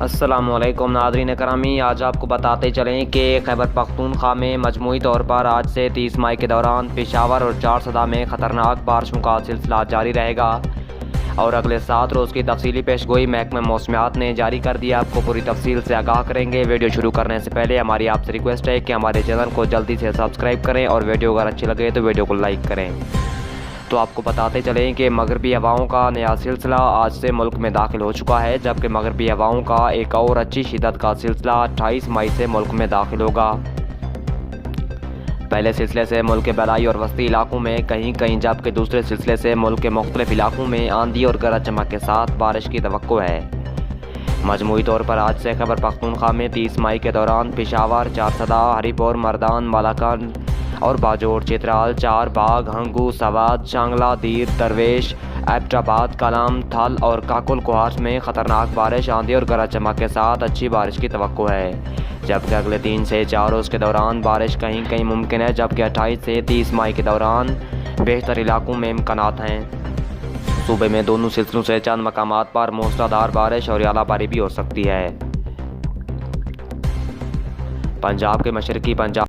السلام علیکم ناظرین کرامی، آج آپ کو بتاتے چلیں کہ خیبر پختونخوا میں مجموعی طور پر آج سے 30 مئی کے دوران پشاور اور چارسدہ میں خطرناک بارشوں کا سلسلہ جاری رہے گا اور اگلے 7 روز کی تفصیلی پیشگوئی محکمہ موسمیات نے جاری کر دیا۔ آپ کو پوری تفصیل سے آگاہ کریں گے۔ ویڈیو شروع کرنے سے پہلے ہماری آپ سے ریکویسٹ ہے کہ ہمارے چینل کو جلدی سے سبسکرائب کریں اور ویڈیو اگر اچھی لگے تو ویڈیو کو لائک کریں۔ تو آپ کو بتاتے چلیں کہ مغربی ہواؤں کا نیا سلسلہ آج سے ملک میں داخل ہو چکا ہے، جبکہ مغربی ہواؤں کا ایک اور اچھی شدت کا سلسلہ 28 مئی سے ملک میں داخل ہوگا۔ پہلے سلسلے سے ملک کے بالائی اور وسطی علاقوں میں کہیں کہیں، جبکہ دوسرے سلسلے سے ملک کے مختلف علاقوں میں آندھی اور گرج چمک کے ساتھ بارش کی توقع ہے۔ مجموعی طور پر آج سے خیبر پختونخوا میں 30 مئی کے دوران پشاور، چارسدہ، ہری پور، مردان، بالاکنڈ اور باجوڑ، چترال، چار باغ، ہنگو، سوات، شانگلہ، دیر، درویش، ایبٹ آباد، کلام، تھل اور کاکل کوہاٹ میں خطرناک بارش، آندھی اور گرج چمک کے ساتھ اچھی بارش کی توقع ہے، جبکہ اگلے 3 سے 4 روز کے دوران بارش کہیں کہیں ممکن ہے، جبکہ 28 سے 30 مئی کے دوران بیشتر علاقوں میں امکانات ہیں۔ صوبے میں دونوں سلسلوں سے چند مقامات پر موسلادھار بارش اور ژالہ باری بھی ہو سکتی ہے۔ پنجاب کے مشرقی پنجاب